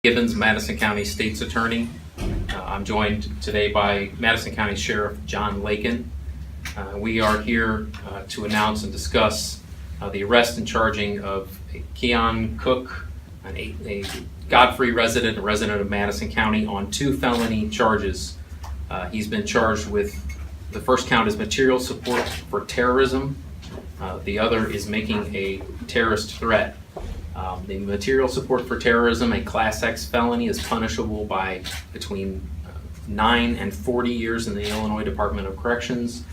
Gibbons, Madison County State's Attorney. I'm joined today by Madison County Sheriff John Lakin. We are here to announce and discuss the arrest and charging of Keon Cook, a Godfrey resident, a resident of Madison County, on 2 felony charges. He's been charged with, the first count is material support for terrorism. The other is making a terrorist threat. The material support for terrorism, a Class X felony, is punishable by between 9 and 40 years in the Illinois Department of Corrections.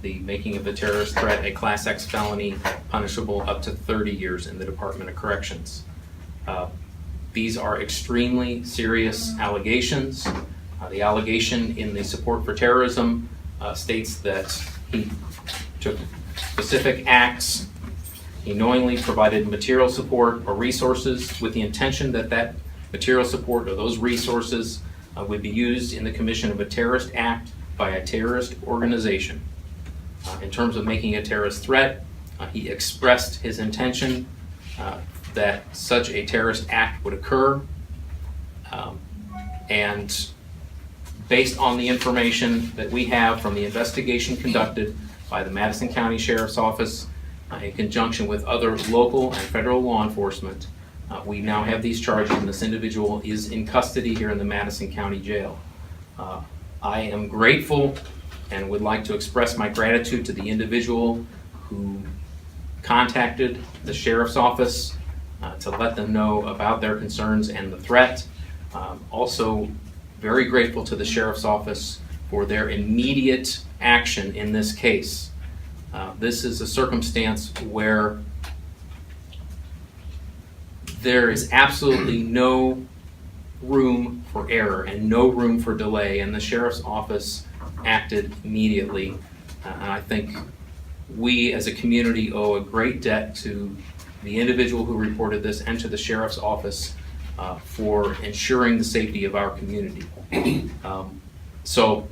The making of a terrorist threat, a Class X felony, punishable up to 30 years in the Department of Corrections. These are extremely serious allegations. The allegation in the support for terrorism states that he took specific acts. He knowingly provided material support or resources with the intention that that material support or those resources would be used in the commission of a terrorist act by a terrorist organization. In terms of making a terrorist threat, he expressed his intention that such a terrorist act would occur, and based on the information that we have from the investigation conducted by the Madison County Sheriff's Office in conjunction with other local and federal law enforcement, we now have these charges, and this individual is in custody here in the Madison County Jail. I am grateful and would like to express my gratitude to the individual who contacted the Sheriff's Office to let them know about their concerns and the threat. Also very grateful to the Sheriff's Office for their immediate action in this case. This is a circumstance where there is absolutely no room for error and no room for delay, and the Sheriff's Office acted immediately. And I think we as a community owe a great debt to the individual who reported this and to the Sheriff's Office for ensuring the safety of our community. So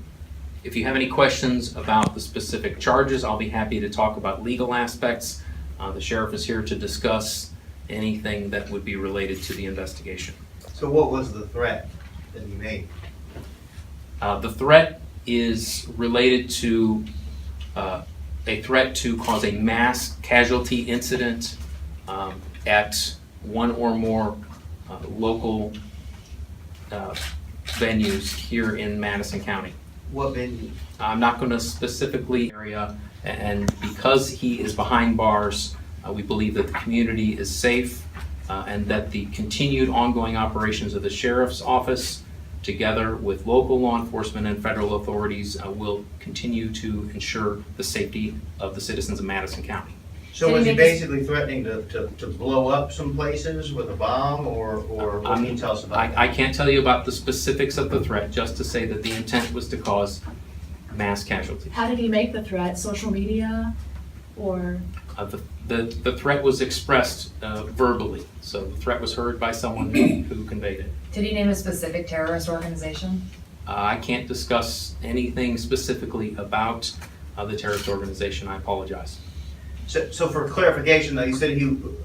if you have any questions about the specific charges, I'll be happy to talk about legal aspects. The sheriff is here to discuss anything that would be related to the investigation. So what was the threat that he made? The threat is related to a threat to cause a mass casualty incident at one or more local venues here in Madison County. What venue? I'm not going to specifically area, and because he is behind bars, we believe that the community is safe and that the continued ongoing operations of the Sheriff's Office, together with local law enforcement and federal authorities, will continue to ensure the safety of the citizens of Madison County. So was he basically threatening to blow up some places with a bomb, or what can you tell us about that? I can't tell you about the specifics of the threat, just to say that the intent was to cause mass casualties. How did he make the threat? Social media, or? The threat was expressed verbally, so the threat was heard by someone who conveyed it. Did he name a specific terrorist organization? I can't discuss anything specifically about the terrorist organization. I apologize. So for clarification, though, you said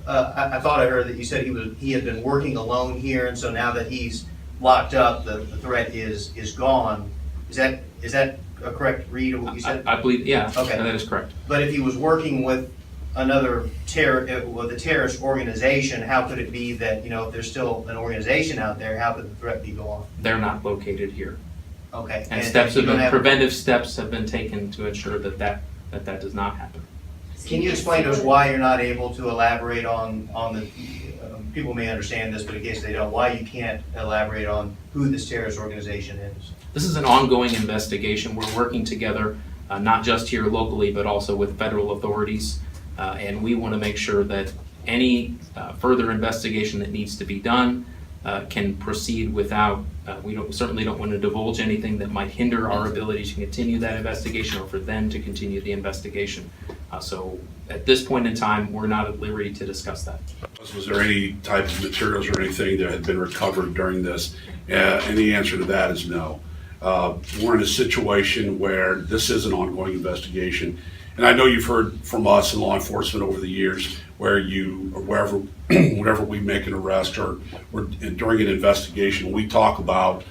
I thought I heard that you said he had been working alone here, and so now that he's locked up, the threat is gone. Is that a correct read of what you said? I believe, yeah. Okay. That is correct. But if he was working with another with a terrorist organization, how could it be that, if there's still an organization out there, how could the threat be gone? They're not located here. Okay. And preventive steps have been taken to ensure that does not happen. Can you explain to us why you're not able to elaborate on the, people may understand this, but in case they don't, why you can't elaborate on who this terrorist organization is? This is an ongoing investigation. We're working together, not just here locally, but also with federal authorities. And we want to make sure that any further investigation that needs to be done can proceed without, we certainly don't want to divulge anything that might hinder our ability to continue that investigation or for them to continue the investigation. So at this point in time, we're not at liberty to discuss that. Was there any type of materials or anything that had been recovered during this? And the answer to that is no. We're in a situation where this is an ongoing investigation, And I know you've heard from us in law enforcement over the years where wherever, whenever we make an arrest or during an investigation, we talk about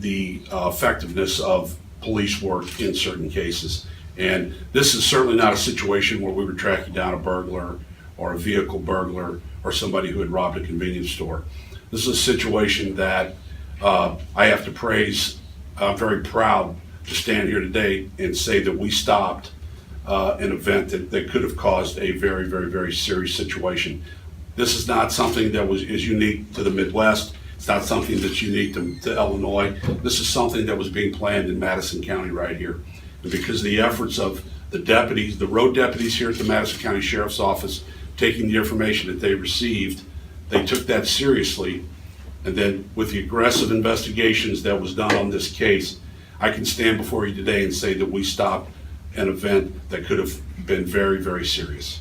the effectiveness of police work in certain cases. And this is certainly not a situation where we were tracking down a burglar or a vehicle burglar or somebody who had robbed a convenience store. This is a situation that I have to praise. I'm very proud to stand here today and say that we stopped an event that could have caused a very, very, very serious situation. This is not something that is unique to the Midwest. It's not something that's unique to Illinois. This is something that was being planned in Madison County right here. And because of the efforts of the deputies, the road deputies here at the Madison County Sheriff's Office, taking the information that they received, they took that seriously. And then with the aggressive investigations that was done on this case, I can stand before you today and say that we stopped an event that could have been very, very serious.